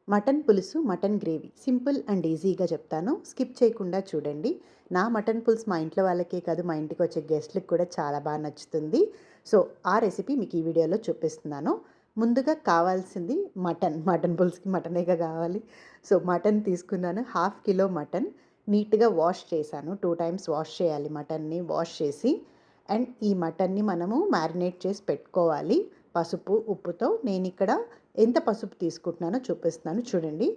Mutton పులుసు, mutton gravy simple and ఈజీగా చెప్తాను. స్కిప్ చేయకుండా చూడండి. నా మటన్ పులుసు మా ఇంట్లో వాళ్ళకే కాదు, మా ఇంటికొచ్చే గెస్ట్‌లకి కూడా చాలా నచ్చుతుంది. సో, ఆ రెసిపీ మీకు ఈ వీడియోలో చూపిస్తున్నాను. ముందుగా కావాల్సింది మటన్ పులుసుకి మటనేగా కావాలి. సో, మటన్ తీసుకున్నాను. హాఫ్ కిలో మటన్ నీట్‌గా వాష్ చేశాను. 2 టైమ్స్ వాష్ చేయాలి మటన్‌ని. వాష్ చేసి అండ్ ఈ మటన్‌ని మనము మ్యారినేట్ చేసి పెట్టుకోవాలి పసుపు, ఉప్పుతో. నేనిక్కడ ఎంత పసుపు తీసుకుంటున్నానో చూపిస్తున్నాను చూడండి.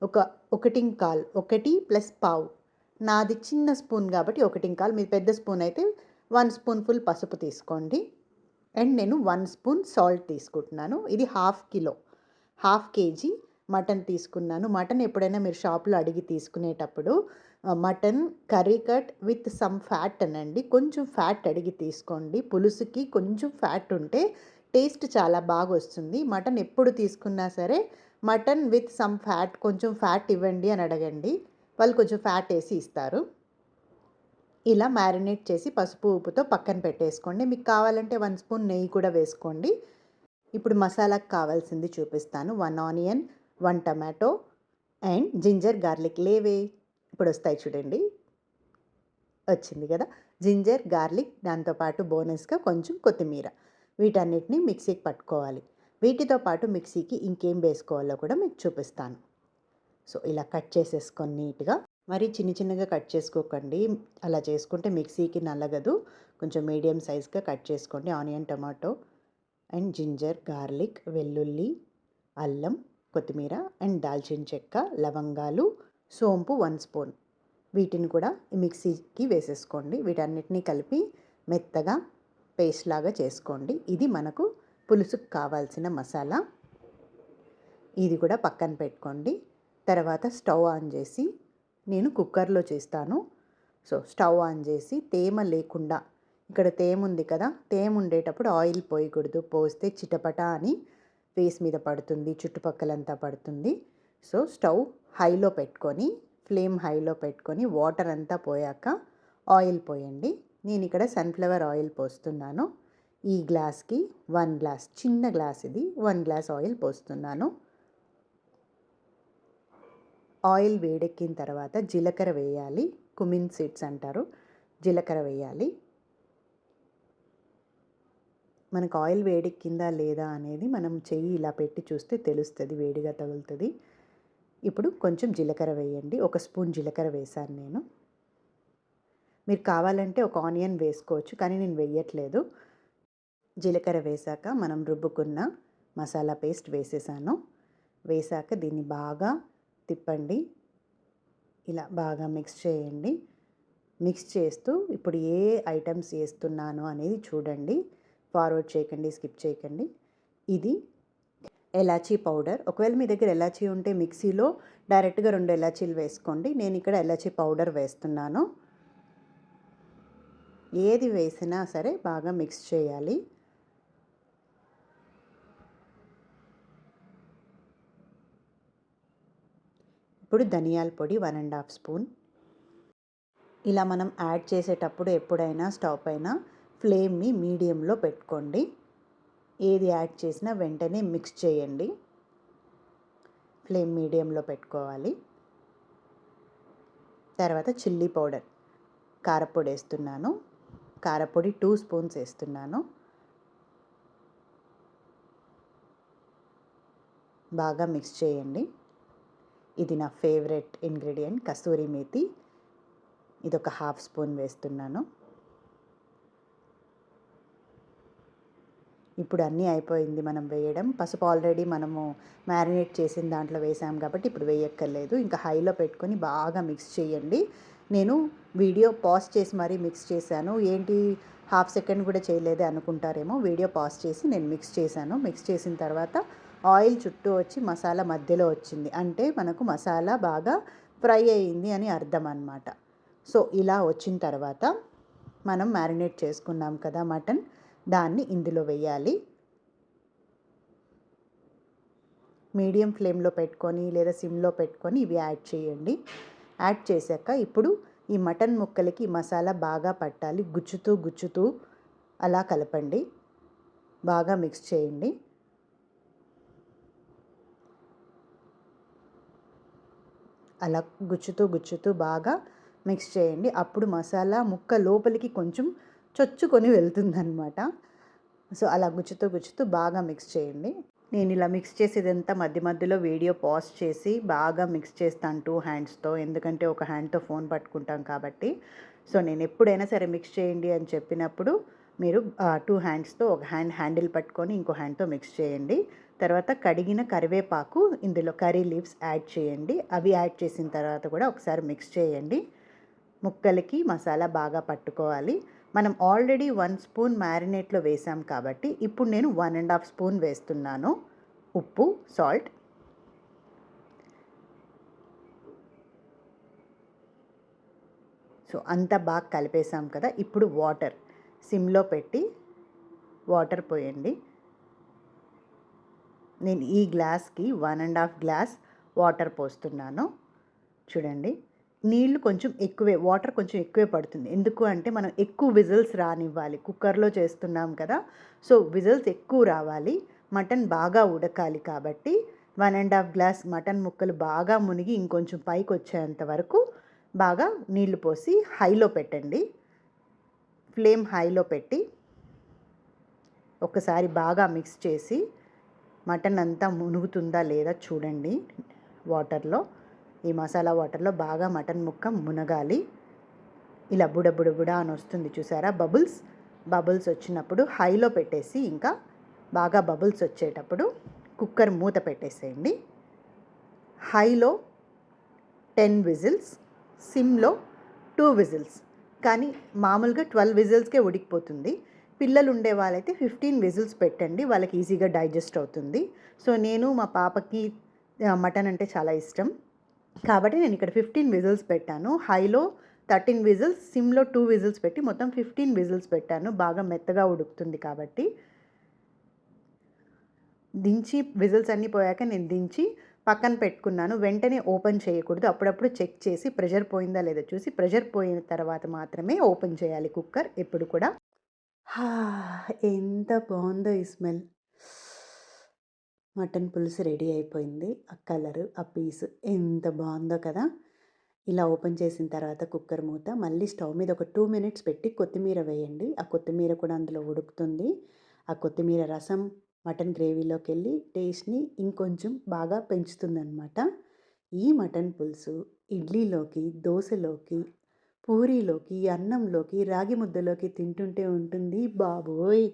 ఒక 1.25 1 ప్లస్ పావు. నాది చిన్న స్పూన్ కాబట్టి 1.25. మీది పెద్ద స్పూన్ అయితే 1 స్పూన్ ఫుల్ పసుపు తీసుకోండి. అండ్ నేను 1 స్పూన్ సాల్ట్ తీసుకుంటున్నాను. ఇది హాఫ్ కేజీ మటన్ తీసుకున్నాను. మటన్ ఎప్పుడైనా మీరు షాప్‌లో అడిగి తీసుకునేటప్పుడు mutton curry cut with some fat అనండి. కొంచెం ఫ్యాట్ అడిగి తీసుకోండి. పులుసుకి కొంచెం ఫ్యాట్ ఉంటే టేస్ట్ చాలా బాగొస్తుంది. మటన్ ఎప్పుడు తీసుకున్నా సరే మటన్ విత్ సమ్ ఫ్యాట్, కొంచెం ఫ్యాట్ ఇవ్వండి అని అడగండి. వాళ్ళు కొంచెం ఫ్యాట్ వేసి ఇస్తారు. ఇలా మ్యారినేట్ చేసి పసుపు, ఉప్పుతో పక్కన పెట్టేసుకోండి. మీకు కావాలంటే 1 స్పూన్ నెయ్యి కూడా వేసుకోండి. ఇప్పుడు మసాలాకు కావాల్సింది చూపిస్తాను. 1 onion, 1 tomato and ginger garlic లేవే ఇప్పుడు వస్తాయి చూడండి. వచ్చింది కదా! జింజర్, గార్లిక్, దాంతోపాటు బోనస్‌గా కొంచెం కొత్తిమీర. వీటన్నిటిని మిక్సీకి పట్టుకోవాలి. వీటితో పాటు మిక్సీకి ఇంకేం వేసుకోవాలో కూడా మీకు చూపిస్తాను. సో, ఇలా కట్ చేసేసుకొని నీట్‌గా, మరి చిన్నగా కట్ చేసుకోకండి. అలా చేసుకుంటే మిక్సీకి నలగదు. కొంచెం మీడియం సైజ్‌గా కట్ చేసుకోండి. Onion, tomato and ginger, garlic, వెల్లుల్లి, అల్లం, కొత్తిమీర అండ్ దాల్చిన చెక్క, లవంగాలు, సోంపు 1 స్పూన్. వీటిని కూడా మిక్సీకి వేసేసుకోండి. వీటన్నిటిని కలిపి మెత్తగా పేస్ట్ లాగా చేసుకోండి. ఇది మనకు పులుసుకు కావాల్సిన మసాలా. ఇది కూడా పక్కన పెట్టుకోండి. తర్వాత స్టవ్ ఆన్ చేసి, నేను కుక్కర్లో చేస్తాను. సో, స్టవ్ ఆన్ చేసి తేమ లేకుండా, ఇక్కడ తేమ ఉంది కదా, తేమ ఉండేటప్పుడు ఆయిల్ పోయకూడదు. పోస్తే చిటపట అని ఫేస్ మీద పడుతుంది, చుట్టుపక్కలంతా పడుతుంది. సో, స్టవ్ హైలో పెట్టుకొని, ఫ్లేమ్ హైలో పెట్టుకొని వాటర్ అంతా పోయాక ఆయిల్ పోయండి. నేను ఇక్కడ సన్ఫ్లవర్ ఆయిల్ పోస్తున్నాను. ఈ గ్లాస్కి 1 గ్లాస్, చిన్న గ్లాస్ ఇది, 1 గ్లాస్ ఆయిల్ పోస్తున్నాను. ఆయిల్ వేడెక్కిన తర్వాత జీలకర్ర వేయాలి. కుమిన్ సీడ్స్ అంటారు. జీలకర్ర వేయాలి. మనకు ఆయిల్ వేడెక్కిందా లేదా అనేది మనం చెయ్యి ఇలా పెట్టి చూస్తే తెలుస్తుంది, వేడిగా తగులుతుంది. ఇప్పుడు కొంచెం జీలకర్ర వేయండి. 1 స్పూన్ జీలకర్ర వేశాను నేను. మీరు కావాలంటే ఒక ఆనియన్ వేసుకోవచ్చు, కానీ నేను వేయట్లేదు. జీలకర్ర వేశాక మనం రుబ్బుకున్న మసాలా పేస్ట్ వేసేసాను. వేశాక దీన్ని బాగా తిప్పండి. ఇలా బాగా మిక్స్ చేయండి. మిక్స్ చేస్తూ ఇప్పుడు ఏ ఐటమ్స్ వేస్తున్నాను అనేది చూడండి. ఫార్వర్డ్ చేయకండి, స్కిప్ చేయకండి. ఇది ఎలాచీ పౌడర్. ఒకవేళ మీ దగ్గర ఎలాచీ ఉంటే మిక్సీలో డైరెక్ట్గా 2 ఎలాచీలు వేసుకోండి. నేను ఇక్కడ ఎలాచీ పౌడర్ వేస్తున్నాను. ఏది వేసినా సరే బాగా మిక్స్ చేయాలి. ఇప్పుడు ధనియాల పొడి 1.5 స్పూన్. ఇలా మనం యాడ్ చేసేటప్పుడు ఎప్పుడైనా స్టవ్ పైన ఫ్లేమ్ని మీడియంలో పెట్టుకోండి. ఏది యాడ్ చేసినా వెంటనే మిక్స్ చేయండి. ఫ్లేమ్ మీడియంలో పెట్టుకోవాలి. తర్వాత చిల్లీ పౌడర్, కారపొడి వేస్తున్నాను. కారపొడి 2 స్పూన్స్ వేస్తున్నాను. బాగా మిక్స్ చేయండి. ఇది నా ఫేవరెట్ ఇంగ్రీడియంట్ కసూరి మేతి. ఇది ఒక 1/2 స్పూన్ వేస్తున్నాను. ఇప్పుడు అన్నీ అయిపోయింది మనం వేయడం. పసుపు ఆల్రెడీ మనము మ్యారినేట్ చేసిన దాంట్లో వేసాం కాబట్టి ఇప్పుడు వేయక్కర్లేదు. ఇంకా హైలో పెట్టుకొని బాగా మిక్స్ చేయండి. నేను వీడియో పాజ్ చేసి మరీ మిక్స్ చేశాను. ఏంటి 1/2 సెకండ్ కూడా చేయలేదే అనుకుంటారేమో. వీడియో పాజ్ చేసి నేను మిక్స్ చేశాను. మిక్స్ చేసిన తర్వాత ఆయిల్ చుట్టూ వచ్చి మసాలా మధ్యలో వచ్చింది. అంటే మనకు మసాలా బాగా ఫ్రై అయ్యింది అని అర్థం అన్నమాట. సో, ఇలా వచ్చిన తర్వాత మనం మ్యారినేట్ చేసుకున్నాం కదా మటన్, దాన్ని ఇందులో వేయాలి. మీడియం ఫ్లేమ్లో పెట్టుకొని లేదా సిమ్లో పెట్టుకొని ఇవి యాడ్ చేయండి. యాడ్ చేశాక ఇప్పుడు ఈ మటన్ ముక్కలకి మసాలా బాగా పట్టాలి. గుచ్చుతూ అలా కలపండి. బాగా మిక్స్ చేయండి. అలా గుచ్చుతూ గుచ్చుతూ బాగా మిక్స్ చేయండి. అప్పుడు మసాలా ముక్క లోపలికి కొంచెం చొచ్చుకొని వెళ్తుందనమాట. సో అలా గుచ్చుతూ గుచ్చుతూ బాగా మిక్స్ చేయండి. నేను ఇలా మిక్స్ చేసేదంతా మధ్య మధ్యలో వీడియో పాజ్ చేసి బాగా మిక్స్ చేస్తాను 2 హ్యాండ్స్‌తో. ఎందుకంటే ఒక హ్యాండ్‌తో ఫోన్ పట్టుకుంటాం కాబట్టి. సో నేను ఎప్పుడైనా సరే మిక్స్ చేయండి అని చెప్పినప్పుడు మీరు 2 హ్యాండ్స్‌తో ఒక హ్యాండ్ హ్యాండిల్ పట్టుకొని ఇంకో హ్యాండ్‌తో మిక్స్ చేయండి. తర్వాత కడిగిన కరివేపాకు ఇందులో కర్రీ లీవ్స్ యాడ్ చేయండి. అవి యాడ్ చేసిన తర్వాత కూడా ఒకసారి మిక్స్ చేయండి. ముక్కలకి మసాలా బాగా పట్టుకోవాలి. మనం ఆల్రెడీ 1 స్పూన్ మ్యారినేట్లో వేసాం కాబట్టి ఇప్పుడు నేను 1½ స్పూన్ వేస్తున్నాను ఉప్పు, సాల్ట్. సో అంతా బాగా కలిపేసాం కదా. ఇప్పుడు వాటర్ సిమ్లో పెట్టి వాటర్ పోయండి. నేను ఈ గ్లాస్కి 1½ గ్లాస్ వాటర్ పోస్తున్నాను. చూడండి, నీళ్ళు కొంచెం ఎక్కువే, వాటర్ కొంచెం ఎక్కువే పడుతుంది. ఎందుకు అంటే మనం ఎక్కువ విజిల్స్ రానివ్వాలి. కుక్కర్లో చేస్తున్నాం కదా, సో విజిల్స్ ఎక్కువ రావాలి, మటన్ బాగా ఉడకాలి. కాబట్టి 1½ గ్లాస్ మటన్ ముక్కలు బాగా మునిగి ఇంకొంచెం పైకి వచ్చేంత వరకు బాగా నీళ్లు పోసి హైలో పెట్టండి. ఫ్లేమ్ హైలో పెట్టి ఒకసారి బాగా మిక్స్ చేసి మటన్ అంతా మునుగుతుందా లేదా చూడండి. వాటర్లో, ఈ మసాలా వాటర్లో బాగా మటన్ ముక్క మునగాలి. ఇలా బుడ బుడ బుడ అని వస్తుంది చూసారా, బబుల్స్ వచ్చినప్పుడు హైలో పెట్టేసి ఇంకా బాగా బబుల్స్ వచ్చేటప్పుడు కుక్కర్ మూత పెట్టేసేయండి. హైలో 10 విజిల్స్, సిమ్లో 2 విజిల్స్. కానీ మామూలుగా 12 విజిల్స్కే ఉడికిపోతుంది. పిల్లలు ఉండే వాళ్ళైతే 15 విజిల్స్ పెట్టండి, వాళ్ళకి ఈజీగా డైజెస్ట్ అవుతుంది. సో నేను మా పాపకి మటన్ అంటే చాలా ఇష్టం కాబట్టి నేను ఇక్కడ 15 విజిల్స్ పెట్టాను. హైలో 13 విజిల్స్, సిమ్లో 2 విజిల్స్ పెట్టి మొత్తం 15 విజిల్స్ పెట్టాను. బాగా మెత్తగా ఉడుకుతుంది కాబట్టి. దించి విజిల్స్ అన్నీ పోయాక నేను దించి పక్కన పెట్టుకున్నాను. వెంటనే ఓపెన్ చేయకూడదు. అప్పుడప్పుడు చెక్ చేసి ప్రెషర్ పోయిందా లేదా చూసి, ప్రెషర్ పోయిన తర్వాత మాత్రమే ఓపెన్ చేయాలి కుక్కర్ ఎప్పుడు కూడా. ఎంత బాగుందో ఈ స్మెల్. మటన్ పులుసు రెడీ అయిపోయింది. ఆ కలరు, ఆ పీసు ఎంత బాగుందో కదా. ఇలా ఓపెన్ చేసిన తర్వాత కుక్కర్ మూత మళ్ళీ స్టవ్ మీద ఒక 2 మినిట్స్ పెట్టి కొత్తిమీర వేయండి. ఆ కొత్తిమీర కూడా అందులో ఉడుకుతుంది. ఆ కొత్తిమీర రసం మటన్ గ్రేవీలోకి వెళ్ళి టేస్ట్ని ఇంకొంచెం బాగా పెంచుతుందన్నమాట. ఈ మటన్ పులుసు ఇడ్లీలోకి, దోశలోకి, పూరీలోకి, అన్నంలోకి, రాగి ముద్దలోకి తింటుంటే ఉంటుంది బాబోయ్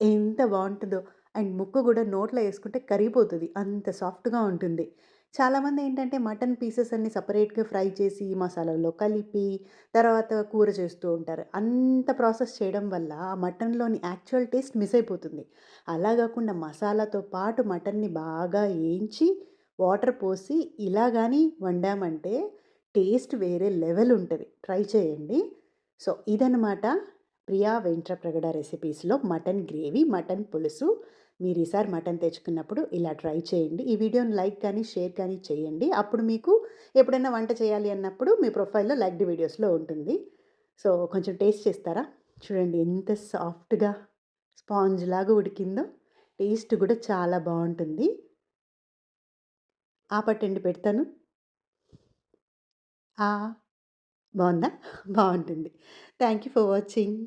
ఎంత బాగుంటుందో. అండ్ ముక్క కూడా నోట్లో వేసుకుంటే కరిగిపోతుంది, అంత సాఫ్ట్గా ఉంటుంది. చాలామంది ఏంటంటే మటన్ పీసెస్ అన్ని సపరేట్గా ఫ్రై చేసి మసాలాలో కలిపి తర్వాత కూర చేస్తూ ఉంటారు. అంత ప్రాసెస్ చేయడం వల్ల ఆ మటన్లోని యాక్చువల్ టేస్ట్ మిస్ అయిపోతుంది. అలా కాకుండా మసాలాతో పాటు మటన్ని బాగా వేయించి వాటర్ పోసి ఇలా కానీ వండామంటే టేస్ట్ వేరే లెవెల్ ఉంటుంది. ట్రై చేయండి. సో ఇదనమాట ప్రియా వెంట్రప్రగడ రెసిపీస్లో మటన్ గ్రేవీ, మటన్ పులుసు. మీరు ఈసారి మటన్ తెచ్చుకున్నప్పుడు ఇలా ట్రై చేయండి. ఈ వీడియోని లైక్ కానీ షేర్ కానీ చేయండి. అప్పుడు మీకు ఎప్పుడైనా వంట చేయాలి అన్నప్పుడు మీ ప్రొఫైల్లో లైక్డ్ వీడియోస్లో ఉంటుంది. సో కొంచెం టేస్ట్ చేస్తారా? చూడండి ఎంత సాఫ్ట్గా స్పాంజ్ లాగా ఉడికిందో. టేస్ట్ కూడా చాలా బాగుంటుంది. ఆపట్టండి పెడతాను. బాగుందా? బాగుంటుంది. Thank you for watching.